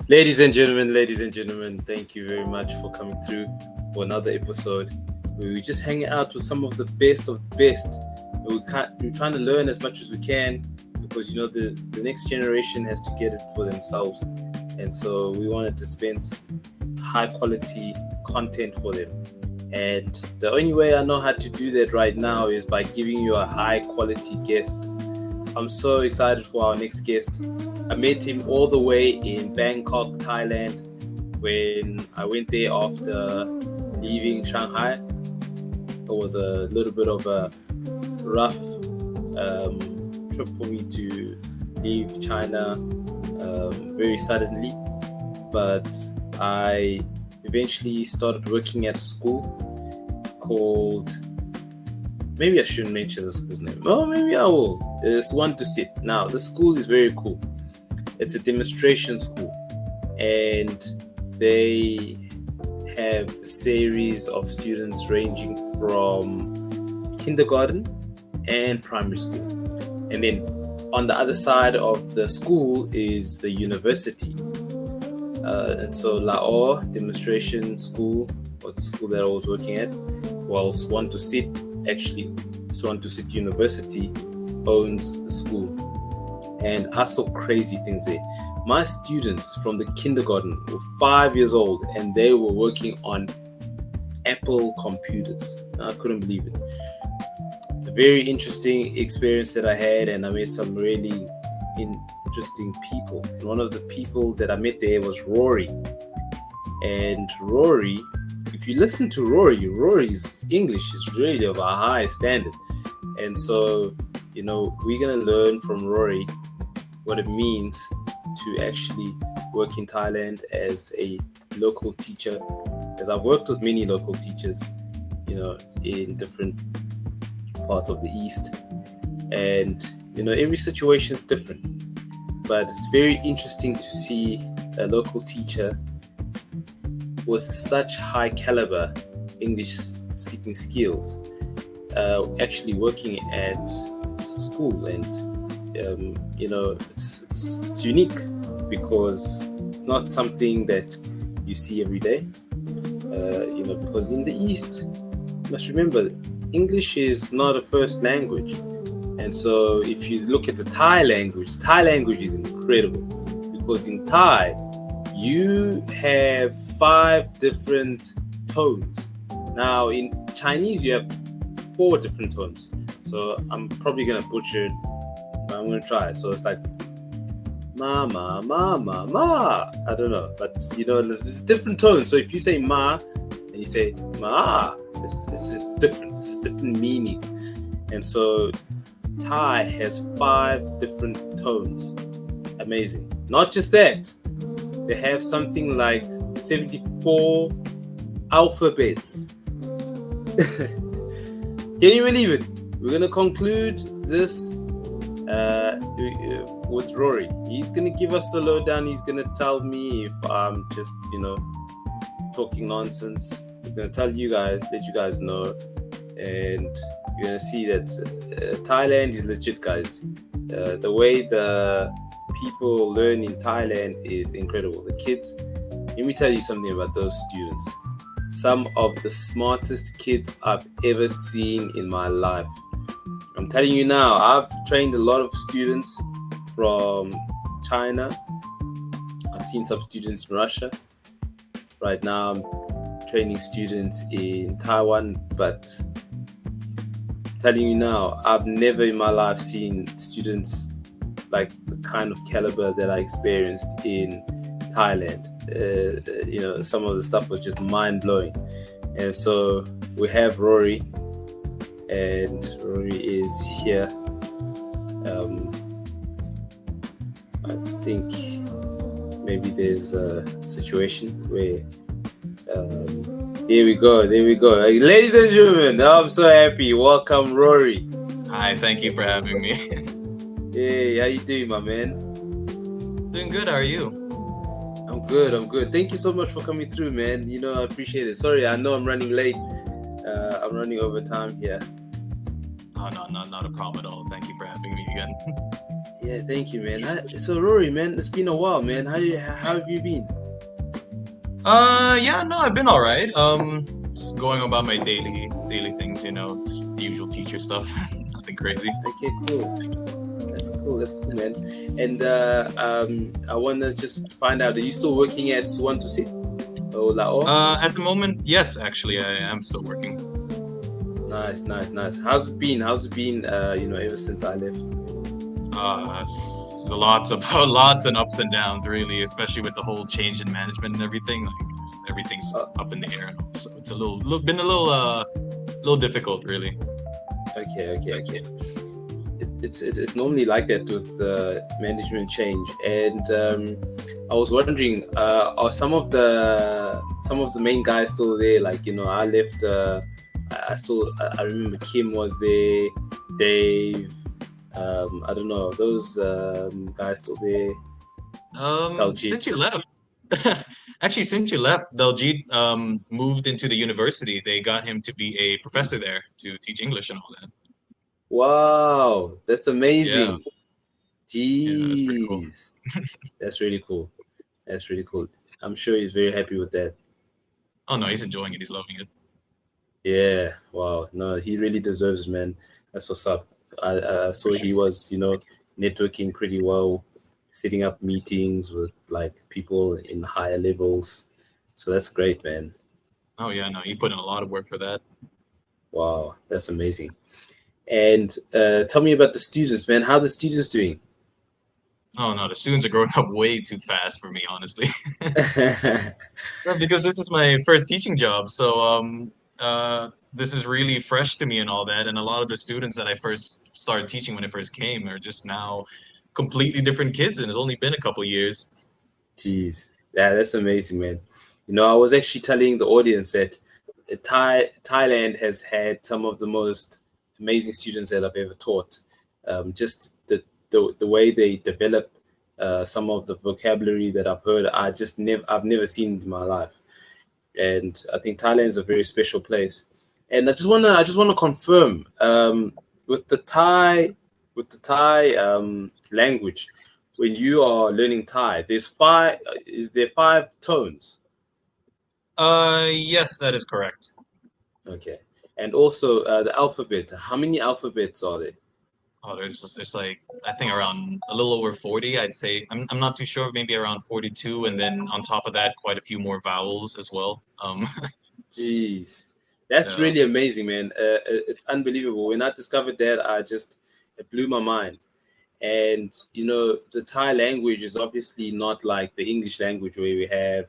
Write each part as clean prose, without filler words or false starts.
Ladies and gentlemen, thank you very much for coming through for another episode where we just hang out with some of the best of the best. We're trying to learn as much as we can because the next generation has to get it for themselves, and so we wanted to spend high quality content for them. And the only way I know how to do that right now is by giving you a high quality guests. I'm so excited for our next guest. I met him all the way in Bangkok, Thailand, when I went there after leaving Shanghai. It was a little bit of a rough trip for me to leave China very suddenly, but I eventually started working at a school called, maybe I shouldn't mention the school's name. Oh, maybe I will. It's One to Sit. Now, the school is very cool. It's a demonstration school, and they have a series of students ranging from kindergarten and primary school. And then on the other side of the school is the university. And so Lahore Demonstration School was the school that I was working at, whilst One to Sit, actually, One to Sit University owns the school. And I saw crazy things there. My students from the kindergarten were 5 years old and they were working on Apple computers. I couldn't believe it. It's a very interesting experience that I had, and I met some really interesting people. And one of the people that I met there was Rory. And Rory, if you listen to Rory's English is really of a high standard. And so, we're going to learn from Rory what it means to actually work in Thailand as a local teacher, as I've worked with many local teachers, in different parts of the East. And, every situation is different. But it's very interesting to see a local teacher with such high caliber English speaking skills actually working at school. And it's unique because it's not something that you see every day. Because in the East, you must remember, English is not a first language. And so if you look at the Thai language is incredible, because in Thai, you have 5 different tones. Now in Chinese, you have 4 different tones. So I'm probably going to butcher it, but I'm going to try. So it's like ma, ma, ma, ma, ma. I don't know, but there's different tones. So if you say ma and you say ma, it's different. It's a different meaning. And so Thai has 5 different tones. Amazing. Not just that, they have something like 74 alphabets. Can you believe it? We're going to conclude this with Rory. He's going to give us the lowdown. He's going to tell me if I'm just, talking nonsense. He's going to tell you guys, let you guys know. And you're going to see that Thailand is legit, guys. The way the people learn in Thailand is incredible. The kids, let me tell you something about those students. Some of the smartest kids I've ever seen in my life. I'm telling you now, I've trained a lot of students from China. I've seen some students in Russia. Right now, I'm training students in Taiwan, but I'm telling you now, I've never in my life seen students like the kind of caliber that I experienced in Thailand. Some of the stuff was just mind-blowing. And so we have Rory, and Rory is here. I think maybe there's a situation where there we go. Ladies and gentlemen, I'm so happy. Welcome, Rory. Hi, thank you for having me. Hey, how you doing, my man? Doing good, how are you? I'm good. Thank you so much for coming through, man. I appreciate it. Sorry, I know I'm running late. I'm running over time here. Oh, no, not a problem at all. Thank you for having me again. Yeah, thank you, man. So Rory, man, it's been a while, man. How have you been? Yeah, no, I've been all right. Just going about my daily things, just the usual teacher stuff. Nothing crazy. Okay, cool. That's cool. That's cool, man. And I wanna just find out: Are you still working at Suwan to Sit? Oh, Lao. At the moment, yes, actually, I am still working. Nice, nice, nice. How's it been? How's it been? Ever since I left. There's lots of lots and ups and downs, really, especially with the whole change in management and everything. Like everything's Uh, up in the air, and all, so it's been a little difficult, really. okay. It's normally like that with the management change, and I was wondering, are some of the main guys still there? Like I left. I remember Kim was there, Dave. I don't know those guys still there. Since Daljit. you left, actually, since you left, Daljit moved into the university. They got him to be a professor there to teach English and all that. Wow, that's Yeah, amazing. yeah, that's pretty cool. Jeez, that's really cool. That's really cool. I'm sure he's very happy with that. Oh no, he's enjoying it. He's loving it. Yeah, wow. No, he really deserves, man. That's what's up. I For saw sure. he was, networking pretty well, setting up meetings with like people in higher levels. So that's great, man. Oh yeah, no, he put in a lot of work for that. Wow, that's amazing. And tell me about the students, man. How are the students doing? Oh no, the students are growing up way too fast for me, honestly. No, because this is my first teaching job, so this is really fresh to me and all that. And a lot of the students that I first started teaching when I first came are just now completely different kids, and it's only been a couple years. Jeez, yeah, that's amazing, man. I was actually telling the audience that Thailand has had some of the most amazing students that I've ever taught. Just the way they develop some of the vocabulary that I've heard, I've never seen in my life. And I think Thailand is a very special place. And I just wanna confirm with the Thai language, when you are learning Thai, there's five. Is there five tones? Yes, that is correct. Okay, and also the alphabet. How many alphabets are there? Oh, there's like I think around a little over 40, I'd say. I'm not too sure, maybe around 42, and then on top of that, quite a few more vowels as well. Jeez, that's Yeah. really amazing, man. It's unbelievable. When I discovered that, it blew my mind. And the Thai language is obviously not like the English language where we have,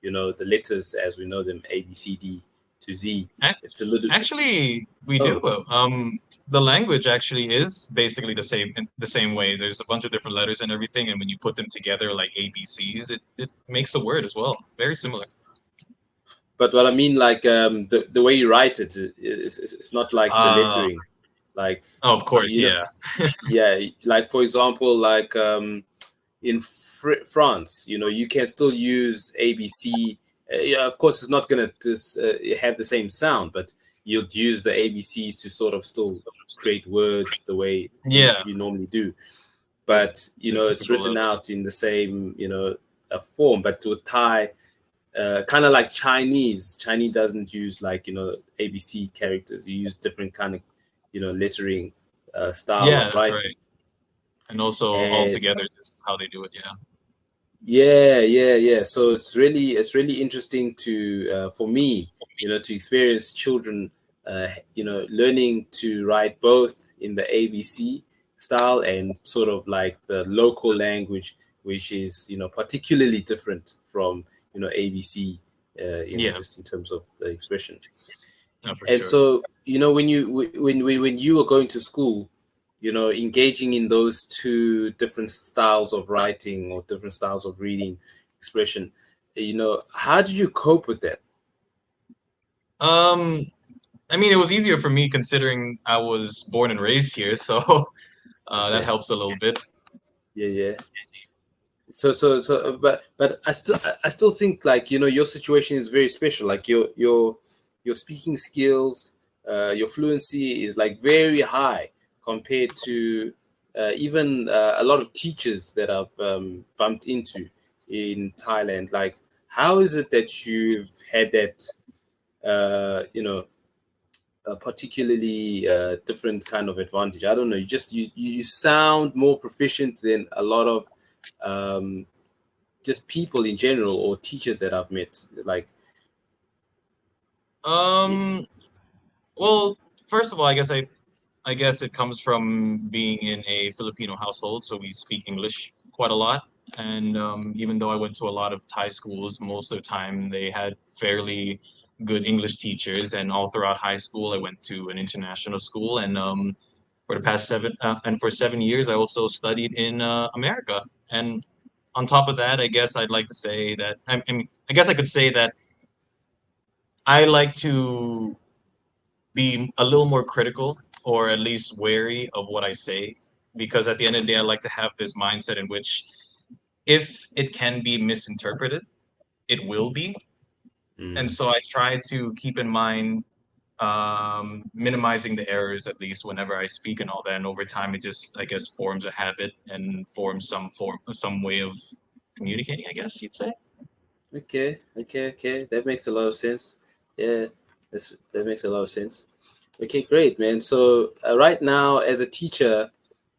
the letters as we know them, A, B, C, D to Z. Ac- It's a little. Actually, we do. Oh, The language actually is basically the same way. There's a bunch of different letters and everything, and when you put them together like ABCs, it makes a word as well. Very similar. but what I mean, like the way you write it's not like the Uh, lettering, like oh, of course, you know, yeah. yeah, like for example, like in France, you can still use ABC. Yeah, of course, it's not gonna have the same sound, but you'll use the ABCs to sort of still create words the way Yeah, you normally do. the, But the it's typical written out in the same form. But with Thai, kind of like Chinese. Chinese doesn't use like ABC characters. You use different kind of lettering style yeah, of that's writing. right. And also all And together, just how they do it. Yeah. yeah. So it's really interesting to for me, to experience children, learning to write both in the ABC style and sort of like the local language, which is particularly different from ABC, Yeah, just in terms of the expression. no, for And sure. so when you were going to school, engaging in those two different styles of writing or different styles of reading expression, how did you cope with that? Um, I mean, it was easier for me considering I was born and raised here, so that Okay. helps a little bit. Yeah. But I still think, like, your situation is very special. Like your speaking skills, your fluency is like very high compared to even a lot of teachers that I've bumped into in Thailand. Like, how is it that you've had that, you know, a particularly different kind of advantage? I don't know. You sound more proficient than a lot of um, just people in general or teachers that I've met. Like, Um, well, first of all, I guess it comes from being in a Filipino household, so we speak English quite a lot. And even though I went to a lot of Thai schools, most of the time they had fairly good English teachers. And all throughout high school, I went to an international school. And for the past for 7 years, I also studied in America. And on top of that, I guess I'd like to say that I guess I could say that I like to be a little more critical or at least wary of what I say because at the end of the day I like to have this mindset in which if it can be misinterpreted, it will be. And mm, so I try to keep in mind minimizing the errors at least whenever I speak and all that. And over time, it just I guess forms a habit and forms some way of communicating. I guess you'd say. okay, that makes a lot of sense. Yeah, that makes a lot of sense. Okay, great, man. So right now, as a teacher,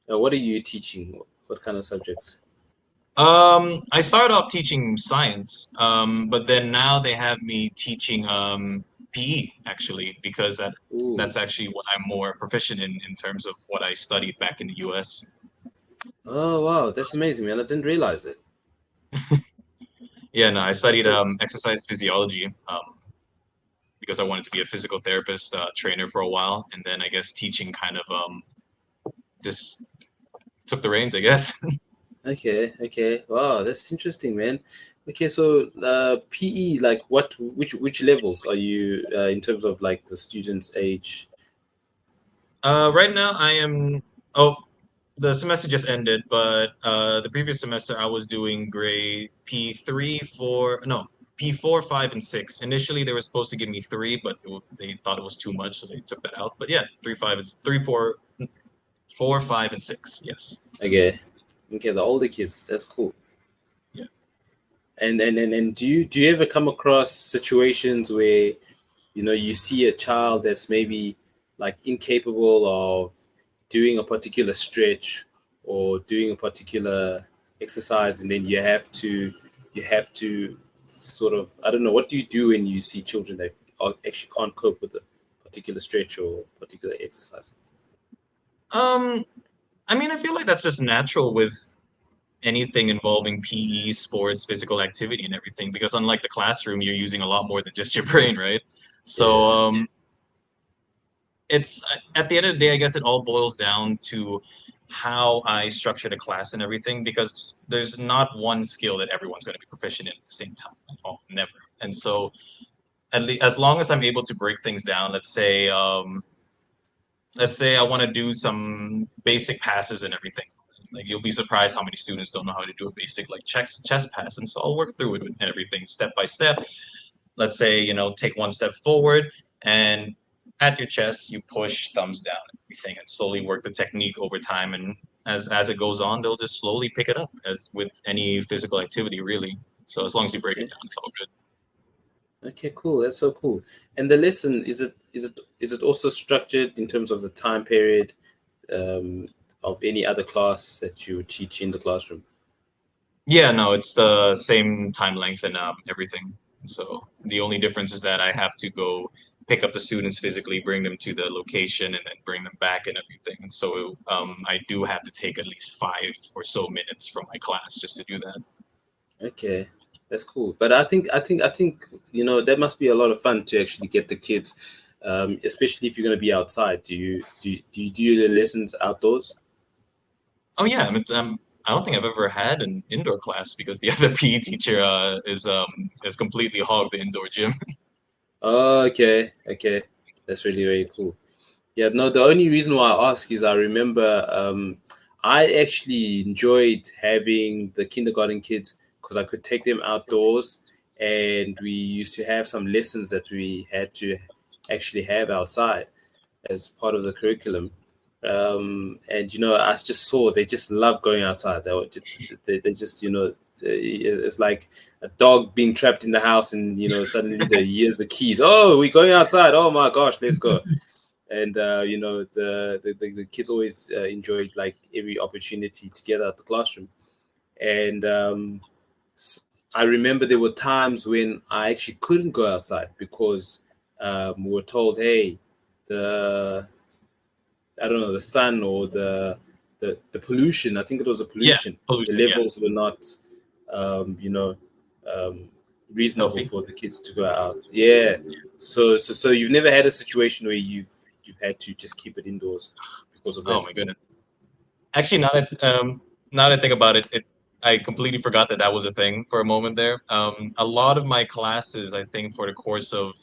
what are you teaching? What kind of subjects? I started off teaching science, but then now they have me teaching PE actually because Ooh, that's actually what I'm more proficient in terms of what I studied back in the US. oh wow, that's amazing, man. I didn't realize it. Yeah, no, I studied So exercise physiology because I wanted to be a physical therapist trainer for a while, and then I guess teaching kind of just took the reins, I guess. okay, wow, that's interesting, man. Okay, so PE, like which levels are you in terms of like the student's age? Right now, I am. Oh, the semester just ended, but the previous semester I was doing grade P3, 4, no, P4, 5, and 6. Initially, they were supposed to give me three, but they thought it was too much, so they took that out. But yeah, 3, 5, and 3, 4, 4, 5, and 6. Yes. Okay, okay, the older kids, that's cool. Yeah. And do you ever come across situations where you see a child that's maybe like incapable of doing a particular stretch or doing a particular exercise, and then you have to sort of, I don't know, what do you do when you see children that actually can't cope with a particular stretch or particular exercise? Um, I mean, I feel like that's just natural with anything involving PE, sports, physical activity, and everything. Because unlike the classroom, you're using a lot more than just your brain, right? So Yeah. it's at the end of the day, I guess it all boils down to how I structure the class and everything. Because there's not one skill that everyone's going to be proficient in at the same time. Oh, never. And so as long as I'm able to break things down, let's say I want to do some basic passes and everything. Like you'll be surprised how many students don't know how to do a basic like chest pass, and so I'll work through it and everything step by step. Let's say take one step forward and at your chest you push thumbs down and everything, and slowly work the technique over time. And as it goes on, they'll just slowly pick it up as with any physical activity, really. So as long as you break it Okay. down, it's all good. Okay, cool. That's so cool. And the lesson, is it also structured in terms of the time period um, of any other class that you teach in the classroom? Yeah, no, it's the same time length and everything. So the only difference is that I have to go pick up the students physically, bring them to the location, and then bring them back and everything. And so I do have to take at least 5 or so minutes from my class just to do that. Okay, that's cool. But I think that must be a lot of fun to actually get the kids, especially if you're going to be outside. Do you do the lessons outdoors? Oh yeah, I don't think I've ever had an indoor class because the other PE teacher is completely hogged the indoor gym. Oh, okay, that's really really cool. Yeah, no, the only reason why I ask is I remember I actually enjoyed having the kindergarten kids because I could take them outdoors, and we used to have some lessons that we had to actually have outside as part of the curriculum. And I just saw they just love going outside. They just it's like a dog being trapped in the house, and suddenly the hears the keys. Oh, we're going outside! Oh my gosh, let's go! And the kids always enjoyed like every opportunity to get out the classroom. And I remember there were times when I actually couldn't go outside because we were told, hey, the I don't know, the sun or the pollution. I think it was the Yeah, pollution. The pollution. Yeah, levels were not, um, you know, um, reasonable healthy. for the kids to go out. Yeah. So you've never had a situation where you've had to just keep it indoors because of Oh that. my goodness. Actually, now that I think about it, I completely forgot that that was a thing for a moment there. A lot of my classes, I think, for the course of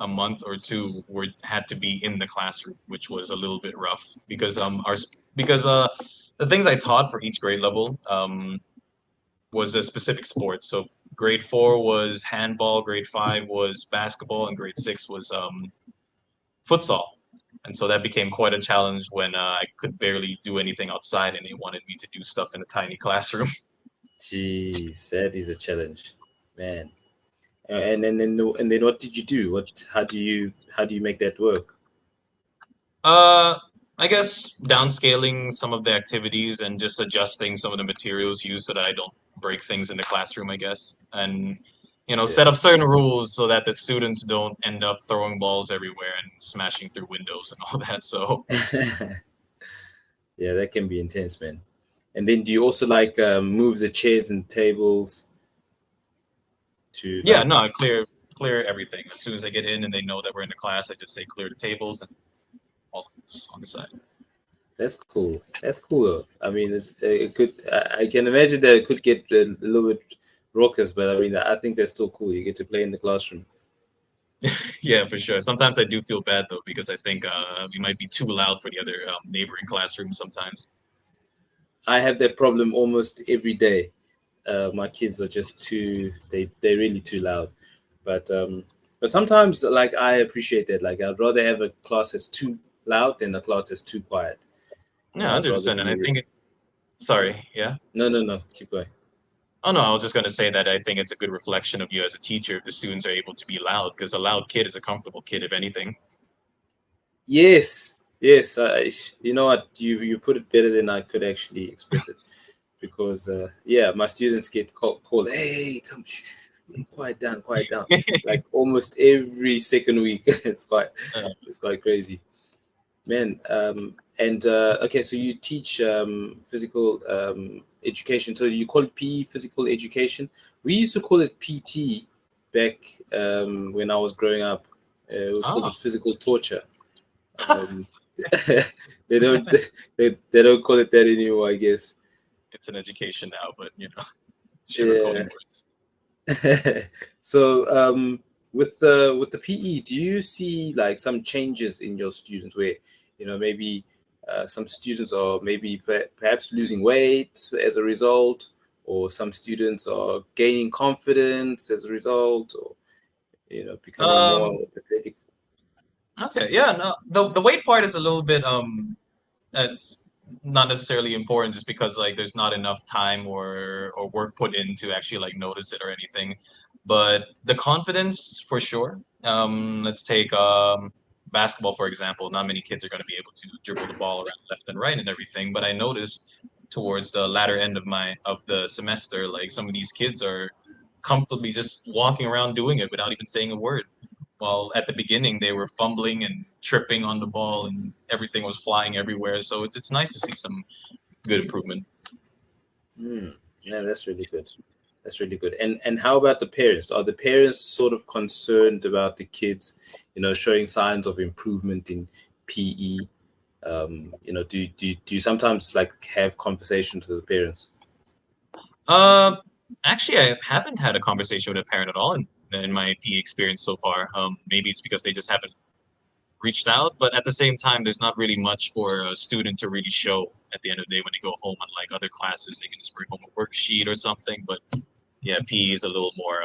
a month or two, were had to be in the classroom, which was a little bit rough because the things I taught for each grade level was a specific sport. So grade 4 was handball, grade 5 was basketball, and grade 6 was futsal. And so that became quite a challenge when I could barely do anything outside and they wanted me to do stuff in a tiny classroom. Jeez, that is a challenge, man. And then what did you do? How do you make that work? Uh, I guess downscaling some of the activities and just adjusting some of the materials used so that I don't break things in the classroom, I guess. And, set Yeah. up certain rules so that the students don't end up throwing balls everywhere and smashing through windows and all that. So, Yeah, that can be intense, man. And then do you also like move the chairs and tables to yeah, like? no, I clear everything. As soon as I get in and they know that we're in the class, I just say clear the tables and all on the side. That's cool. That's cool. Though. I mean, it could. I can imagine that it could get a little bit raucous, but I mean, I think that's still cool. You get to play in the classroom. Yeah, for sure. Sometimes I do feel bad though because I think we might be too loud for the other neighboring classrooms sometimes. I have that problem almost every day. My kids are just too. They're really too loud. But sometimes like I appreciate that. Like I'd rather have a class that's too loud than a class that's too quiet. Yeah, I'd rather 100%. And I be. think sorry, yeah. No, no, no. Keep going. Oh no, I was just going to say that I think it's a good reflection of you as a teacher if the students are able to be loud because a loud kid is a comfortable kid if anything. Yes, yes. You know what? You put it better than I could actually express it. Because yeah, my students get called. Hey, come, quiet down, quiet down. Like almost every second week. Uh, It's quite crazy, man. And okay, so you teach physical education. So you call it PE, physical education. We used to call it PT back when I was growing up. We called oh, it physical torture. Um, they don't they don't call it that anymore, I guess. it's an education now, but sugarcoating Yeah. words. So with the PE, do you see like some changes in your students where maybe some students are maybe perhaps losing weight as a result, or some students are gaining confidence as a result, or becoming more Um, athletic? okay, yeah, no, the weight part is a little bit that's not necessarily important just because like there's not enough time or work put in to actually like notice it or anything. But the confidence for sure. Let's take basketball for example. Not many kids are going to be able to dribble the ball around left and right and everything. But I noticed towards the latter end of the semester, like some of these kids are comfortably just walking around doing it without even saying a word. While at the beginning they were fumbling and tripping on the ball and everything was flying everywhere. So it's nice to see some good improvement. Hmm. Yeah, that's really good. That's really good. And how about the parents? Are the parents sort of concerned about the kids, showing signs of improvement in PE? Do you sometimes like have conversations with the parents? Uh, Actually, I haven't had a conversation with a parent at all in my PE experience so far. Maybe it's because they just haven't reached out, but at the same time, there's not really much for a student to really show at the end of the day when they go home. Unlike other classes, they can just bring home a worksheet or something. But yeah, PE is a little more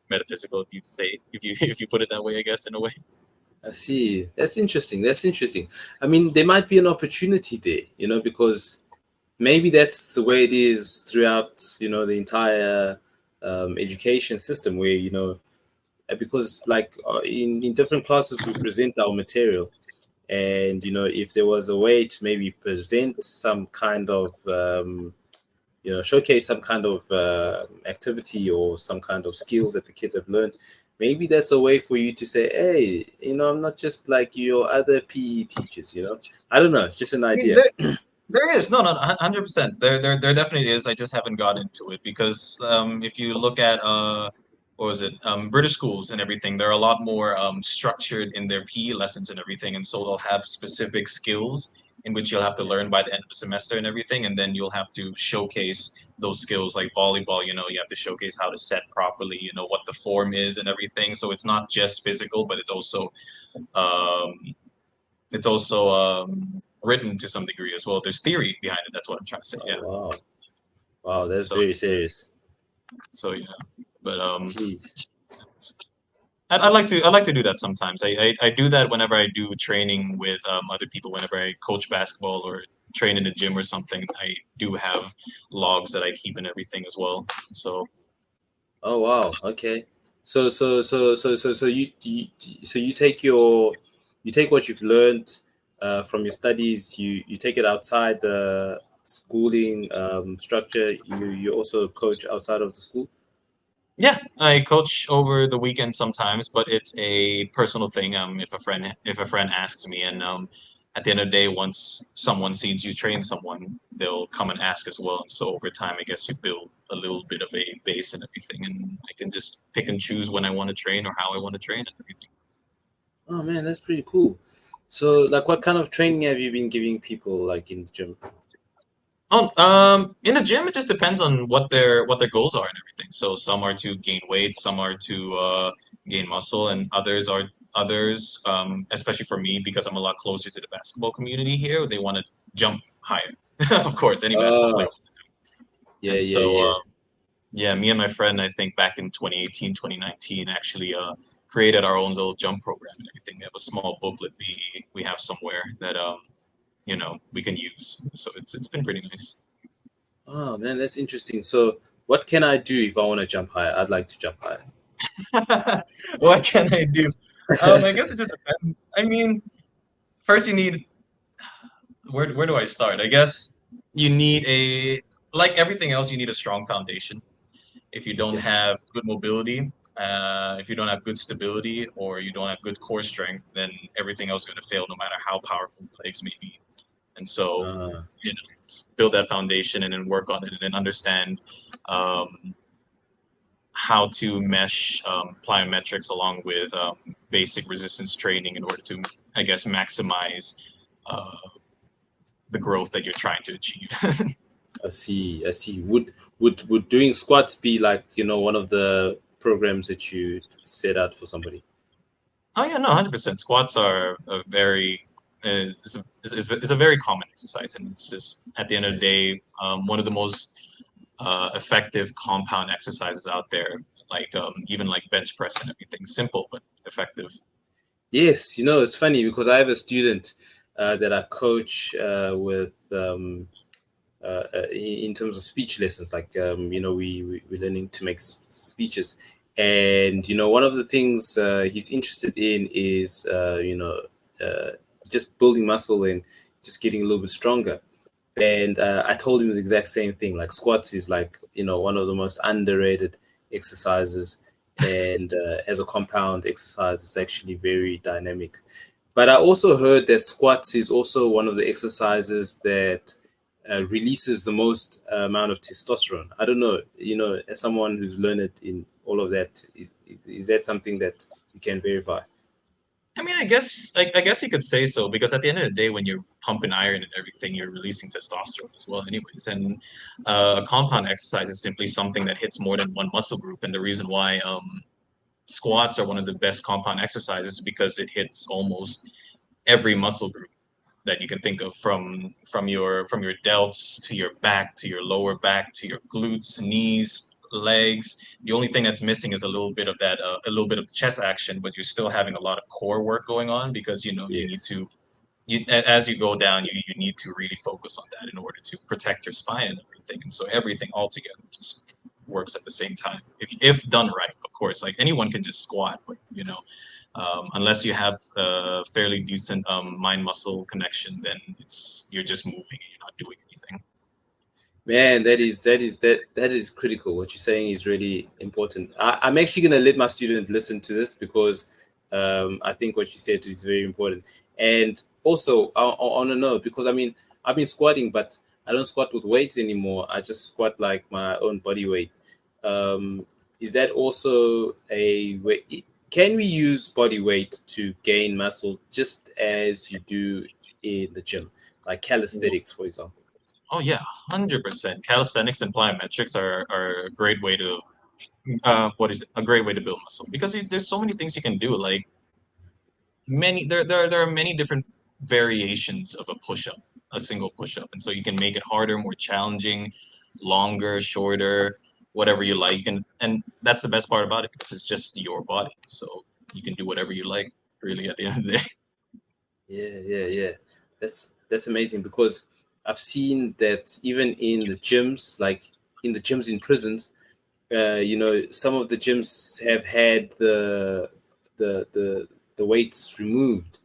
metaphysical, if you say if you if you put it that way, I guess in a way. I see. That's interesting. That's interesting. I mean, there might be an opportunity there, because maybe that's the way it is throughout, the entire education system, where, because like in different classes we present our material, and if there was a way to maybe present some kind of showcase some kind of activity or some kind of skills that the kids have learned. Maybe that's a way for you to say, hey, I'm not just like your other PE teachers. I don't know. It's just an I mean, idea. there is no, 100%. There definitely is. I just haven't got into it because if you look at what was it, British schools and everything, they're a lot more structured in their PE lessons and everything, and so they'll have specific skills in which you'll have to learn by the end of the semester and everything, and then you'll have to showcase those skills like volleyball. You have to showcase how to set properly. What the form is and everything. So it's not just physical, but um, it's also written to some degree as well. There's theory behind it. That's what I'm trying to say. Oh Yeah. wow, wow, that's So very serious. so yeah. But Jeez. I like to do that sometimes. I do that whenever I do training with other people. Whenever I coach basketball or train in the gym or something, I do have logs that I keep and everything as well. So Oh wow. Okay. So you take you take what you've learned from your studies. You take it outside the schooling structure. You also coach outside of the school. yeah, I coach over the weekend sometimes, but it's a personal thing. If a friend asks me, and at the end of the day, once someone sees you train someone, they'll come and ask as well. And so over time, I guess you build a little bit of a base and everything, and I can just pick and choose when I want to train or how I want to train and everything. Oh man, that's pretty cool. So like, what kind of training have you been giving people like in the gym? Oh, in the gym, it just depends on what their goals are and everything. So some are to gain weight, some are to gain muscle, and others, especially for me, because I'm a lot closer to the basketball community here. They want to jump higher. Of course, any basketball player Uh wants to do. yeah, And yeah, so, yeah. yeah, me and my friend, I think back in 2018, 2019, actually created our own little jump program and everything. We have a small booklet we have somewhere that we can use. So it's been pretty nice. Oh man, that's interesting. So what can I do if I want to jump higher? I'd like to jump higher. What can I do? I guess it just depends. I mean, first you need where do I start? I guess you need like everything else, you need a strong foundation. If you don't Okay. have good mobility, if you don't have good stability, or you don't have good core strength, then everything else is going to fail, no matter how powerful your legs may be. And so, Uh, build that foundation and then work on it, and then understand um, how to mesh plyometrics along with basic resistance training in order to, I guess, maximize uh, the growth that you're trying to achieve. I see. I see. Would doing squats be like, one of the programs that you set out for somebody? Oh yeah, no, 100%. Squats are a very is a very common exercise, and it's just at the end of the Okay. day one of the most effective compound exercises out there. Like even like bench press and everything, simple but effective. Yes, it's funny because I have a student that I coach with in terms of speech lessons. Like, we're learning to make speeches, and one of the things he's interested in is uh, just building muscle and just getting a little bit stronger. And I told him the exact same thing. Like, squats is like, one of the most underrated exercises, and as a compound exercise, it's actually very dynamic. But I also heard that squats is also one of the exercises that releases the most amount of testosterone. I don't know, as someone who's learned in all of that, is that something that you can verify? I mean, I guess you could say so, because at the end of the day, when you're pumping iron and everything, you're releasing testosterone as well, anyways. And a compound exercise is simply something that hits more than one muscle group, and the reason why squats are one of the best compound exercises is because it hits almost every muscle group that you can think of, from your delts to your back to your lower back to your glutes, knees. legs. The only thing that's missing is a little bit of that, a little bit of the chest action, but you're still having a lot of core work going on because you need Yes. to as you go down, you need to really focus on that in order to protect your spine and everything. And so everything altogether just works at the same time. If done right, of course. Like anyone can just squat, but unless you have a fairly decent mind muscle connection, then you're just moving and you're not doing anything. Man, that is critical. What you're saying is really important. I'm actually gonna let my student listen to this because I think what you said is very important. And also, I want to know because I mean I've been squatting, but I don't squat with weights anymore. I just squat like my own body weight. Um, is that also a way? Can we use body weight to gain muscle just as you do in the gym, like calisthenics, for example? Oh yeah, 100%. Calisthenics and plyometrics are a great way to what is it? A great way to build muscle because there's so many things you can do. Like there are many different variations of a push-up, a single push-up, and so you can make it harder, more challenging, longer, shorter, whatever you like, and that's the best part about it because it's just your body, so you can do whatever you like really at the end of the day. Yeah. That's amazing because I've seen that even in the gyms, like in the gyms in prisons, some of the gyms have had the the the weights removed,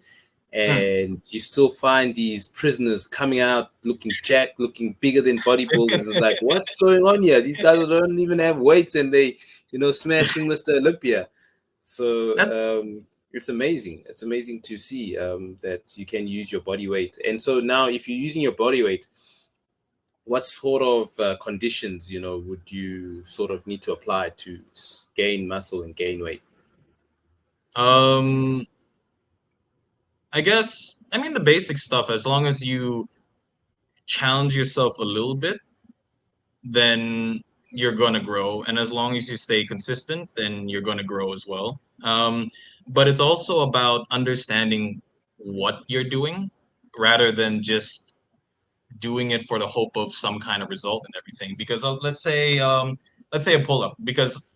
Hmm. and you still find these prisoners coming out looking jacked, looking bigger than bodybuilders. It's like, what's going on here? These guys don't even have weights, and they, smashing Mr. Olympia. That So it's amazing. It's amazing to see that you can use your body weight. And so now, if you're using your body weight, what sort of conditions, would you sort of need to apply to gain muscle and gain weight? um I guess I mean the basic stuff as long as you challenge yourself a little bit, then you're going to grow. And as long as you stay consistent, then you're going to grow as well. But it's also about understanding what you're doing rather than just doing it for the hope of some kind of result and everything. Because let's say a pull up. Because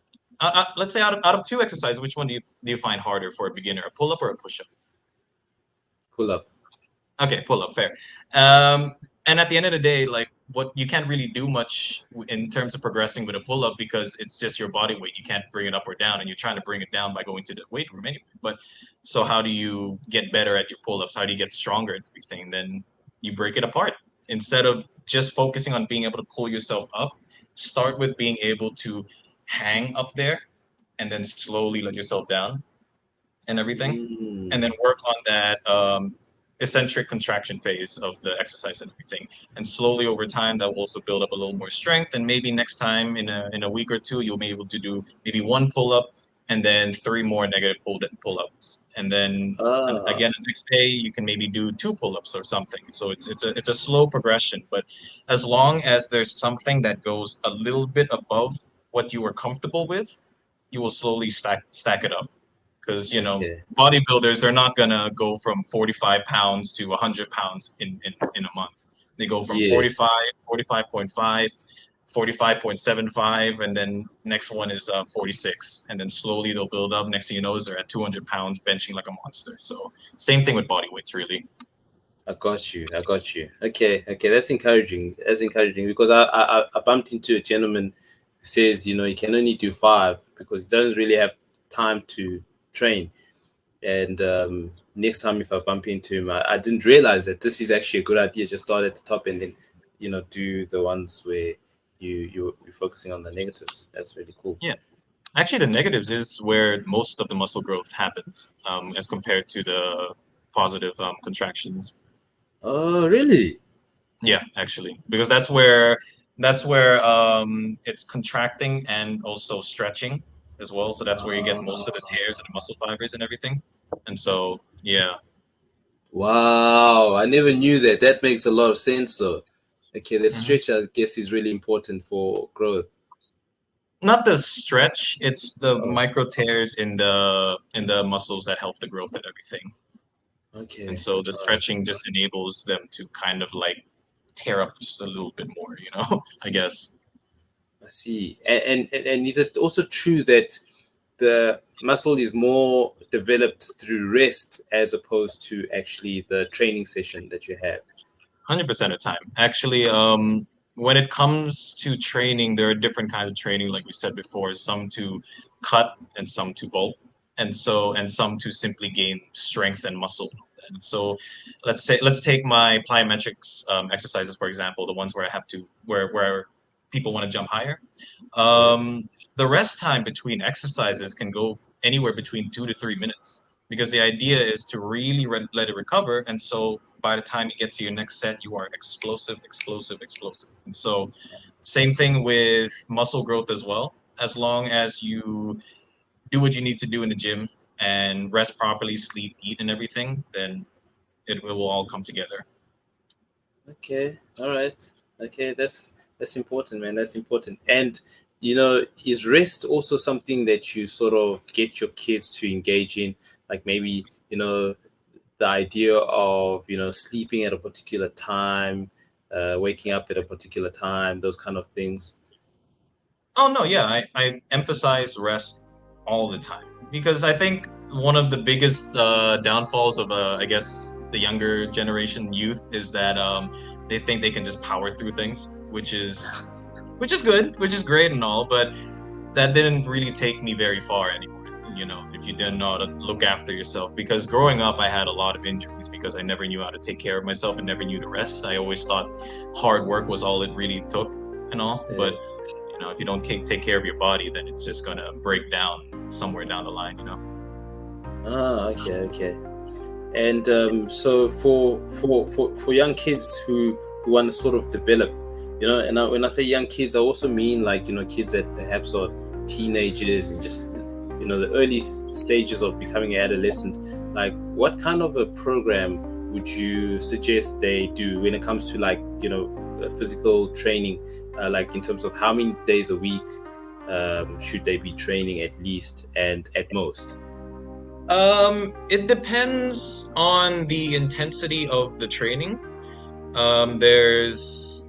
let's say out of two exercises, which one do you find harder for a beginner, a pull up or a push up? Pull up. Okay, pull up, fair. Um, and at the end of the day, like what you can't really do much in terms of progressing with a pull up because it's just your body weight. You can't bring it up or down, and you're trying to bring it down by going to the weight room anyway. But so how do you get better at your pull ups? How do you get stronger at everything? Then you break it apart instead of just focusing on being able to pull yourself up. Start with being able to hang up there, and then slowly let yourself down and everything, and then Mm. work on that eccentric contraction phase of the exercise and everything. And slowly over time, that will also build up a little more strength. And maybe next time in a week or two, you'll be able to do maybe one pull up and then three more negative pull ups. And then Ah, again, the next day, you can maybe do two pull ups or something. So it's a slow progression. But as long as there's something that goes a little bit above what you are comfortable with, you will slowly stack it up because okay. bodybuilders, they're not gonna go from 45 pounds to 100 pounds in a month. They go from Yes. 45, 45.5, 45.75, and then next one is 46, and then slowly they'll build up. Next thing you know is they're at 200 pounds benching like a monster. So same thing with body weights really. I got you. I got you. Okay. That's encouraging. That's encouraging because I bumped into a gentleman who says, he can only do five because he doesn't really have time to train. And next time if I bump into him, I didn't realize that this is actually a good idea. Just start at the top and then, do the ones where you're focusing on the negatives. That's really cool. Yeah, actually the negatives is where most of the muscle growth happens, as compared to the positive contractions. Oh, So really? yeah, actually, because that's where it's contracting and also stretching as well. So that's where you get most of the tears and the muscle fibers and everything. And so yeah, Wow, I never knew that. That makes a lot of sense, though. Okay, the hmm stretch, I guess, is really important for growth. not the stretch, it's the Oh, micro tears in the muscles that help the growth and everything. And okay. so the All right. stretching just enables them to kind of like tear up just a little bit more, I guess. I see. And is it also true that the muscle is more developed through rest as opposed to actually the training session that you have? 100% of time. Actually, when it comes to training, there are different kinds of training, like we said before, some to cut and some to bulk, and some to simply gain strength and muscle. And so, let's take my plyometrics exercises for example, the ones where I have to where people want to jump higher. Yeah. The rest time between exercises can go anywhere between 2 to 3 minutes because the idea is to really let it recover. And so by the time you get to your next set, you are explosive, explosive, explosive. And so, same thing with muscle growth as well. As long as you do what you need to do in the gym and rest properly, sleep, eat, and everything, then it will all come together. Okay. All right. Okay. That's important, man. That's important. And is rest also something that you sort of get your kids to engage in? Like maybe, the idea of, sleeping at a particular time, waking up at a particular time, those kind of things. Oh no, yeah, I emphasize rest all the time because I think one of the biggest downfalls of I guess the younger generation youth is that they think they can just power through things, which is good, which is great and all, but that didn't really take me very far anymore. You know, if you didn't know how to look after yourself, because growing up I had a lot of injuries because I never knew how to take care of myself and never knew to rest. I always thought hard work was all it really took and all, but Yeah. if you don't take care of your body, then it's just gonna break down somewhere down the line. Ah, okay, okay. And so for young kids who want to sort of develop, and when I say young kids, I also mean like kids that perhaps are teenagers and just the early stages of becoming an adolescent. Like, what kind of a program would you suggest they do when it comes to like physical training, like in terms of how many days a week should they be training at least and at most? It depends on the intensity of the training. Um, there's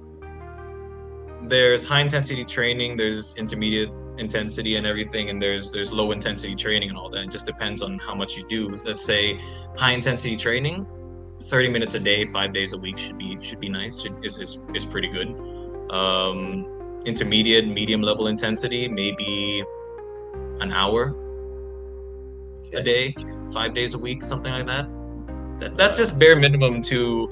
there's high intensity training, there's intermediate intensity and everything, and there's low intensity training and all that. It just depends on how much you do. Let's say high intensity training, 30 minutes a day, 5 days a week should be nice. Is pretty good. Um, Intermediate, medium level intensity, maybe an hour a Okay. day, 5 days a week, something like that. All That's just right. bare minimum to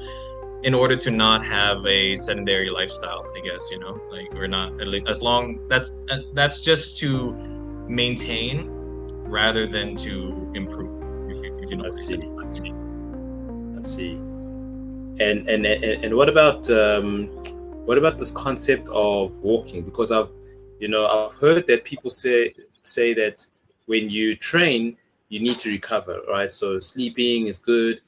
in order to not have a sedentary lifestyle. I guess like we're not at least as long that's just to maintain rather than to improve. If you know I what I said. see. I see. And what about this concept of walking? Because I've heard that people say that when you train, you need to recover, right? So sleeping is good,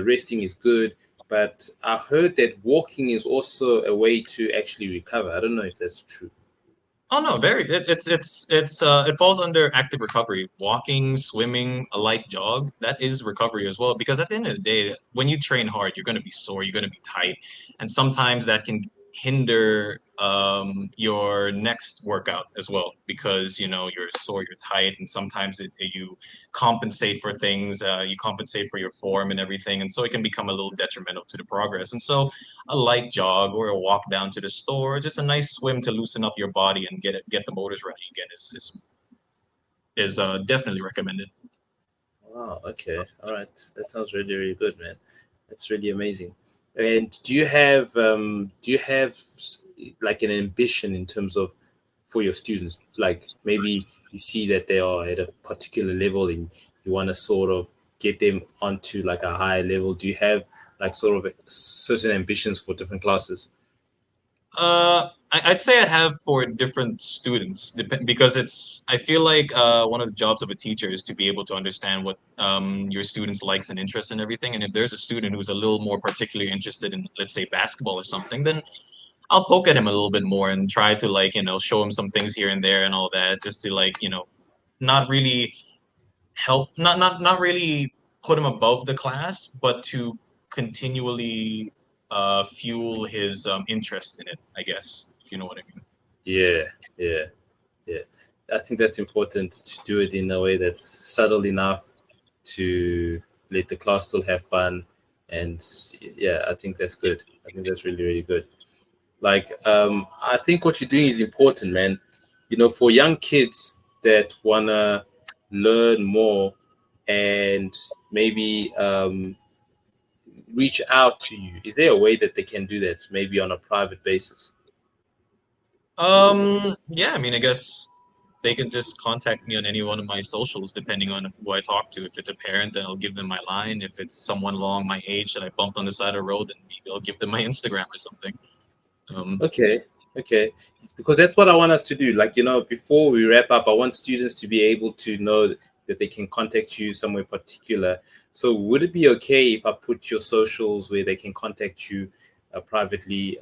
resting is good, but I heard that walking is also a way to actually recover. I don't know if that's true. Oh no, it falls under active recovery. Walking, swimming, a light jog, that is recovery as well. Because at the end of the day, when you train hard, you're gonna be sore, you're gonna be tight, and sometimes that can hinder your next workout as well because you're sore, you're tight, and sometimes you compensate for things, you compensate for your form and everything, and so it can become a little detrimental to the progress. And so a light jog or a walk down to the store, just a nice swim to loosen up your body and get the motors running again is definitely recommended. Wow. Okay. All right. That sounds really, really good, man. That's really amazing. And do you have like an ambition in terms of for your students? Like maybe you see that they are at a particular level and you want to sort of get them onto like a higher level. Do you have like sort of certain ambitions for different classes? I'd say I'd have for different students because I feel like one of the jobs of a teacher is to be able to understand what your students' likes and interests and everything. And if there's a student who's a little more particularly interested in, let's say, basketball or something, then I'll poke at him a little bit more and try to like show him some things here and there and all that, just to like not really not really put him above the class, but to continually fuel his interest in it, I guess, if you know what I mean. Yeah. Yeah, yeah. I think that's important to do it in a way that's subtle enough to let the class still have fun. And yeah, I think that's good. I think that's really, really good. Like, I think what you're doing is important, man. For young kids that wanna learn more and maybe reach out to you. Is there a way that they can do that? Maybe on a private basis. Yeah, I mean, I guess they can just contact me on any one of my socials, depending on who I talk to. If it's a parent, then I'll give them my line. If it's someone along my age that I bumped on the side of the road, then maybe I'll give them my Instagram or something. Um, Okay, okay. Because that's what I want us to do. Like, before we wrap up, I want students to be able to know that they can contact you somewhere particular. So, would it be okay if I put your socials where they can contact you privately,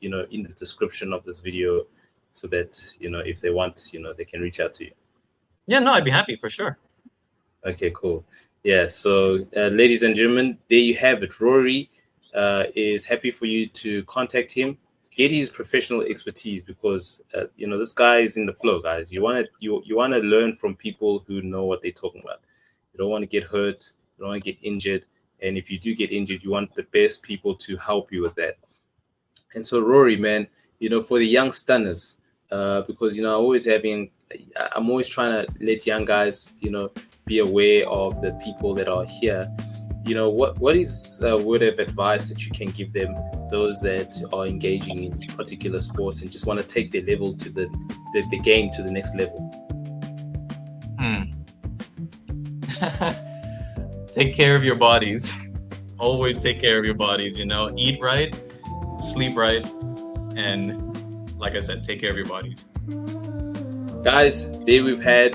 in the description of this video so that, if they want, they can reach out to you? yeah, no, I'd be happy for sure. Okay, cool. Yeah, so ladies and gentlemen, there you have it. Rory is happy for you to contact him, get his professional expertise because this guy is in the flow, guys. You want to learn from people who know what they're talking about. You don't want to get hurt, you don't want to get injured, and if you do get injured, you want the best people to help you with that. And so, Rory, man, for the young stunners, because I'm always trying to let young guys, be aware of the people that are here. What is a word of advice that you can give them, those that are engaging in particular sports and just want to take their level to the game to the next level? Take care of your bodies. Always take care of your bodies. Eat right, sleep right, and like I said, take care of your bodies. Guys, there we've had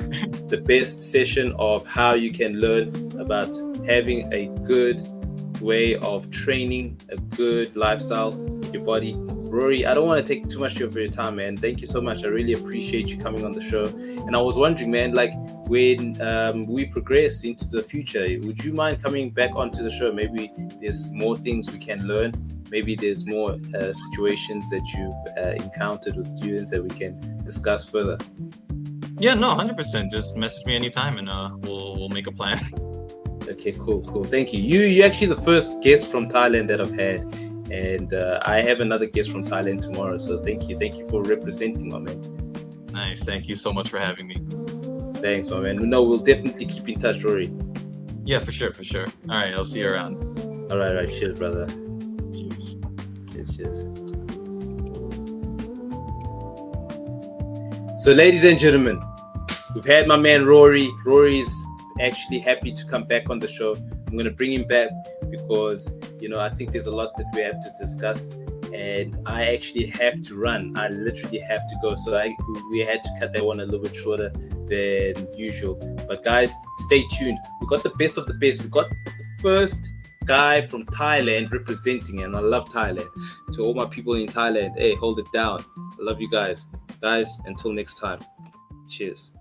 the best session of how you can learn about having a good way of training, a good lifestyle with your body. Rory, I don't want to take too much of your time, man. Thank you so much. I really appreciate you coming on the show. And I was wondering, man, like when we progress into the future, would you mind coming back onto the show? Maybe there's more things we can learn. Maybe there's more situations that you've encountered with students that we can discuss further. Yeah, no, 100%. Just message me anytime, and we'll make a plan. Okay, cool. Thank you. You're actually the first guest from Thailand that I've had, and I have another guest from Thailand tomorrow. So thank you for representing, my man. Nice. Thank you so much for having me. Thanks, my man. No, we'll definitely keep in touch, Rory. Yeah, for sure. All right, I'll see you around. All right. Cheers, brother. Cheers. Cheers. So, ladies and gentlemen, we've had my man Rory. Rory's actually happy to come back on the show. I'm going to bring him back because, I think there's a lot that we have to discuss. And I actually have to run. I literally have to go. So we had to cut that one a little bit shorter than usual. But guys, stay tuned. We got the best of the best. We got the first guy from Thailand representing, and I love Thailand. To all my people in Thailand, hey, hold it down. I love you guys. Guys, until next time. Cheers.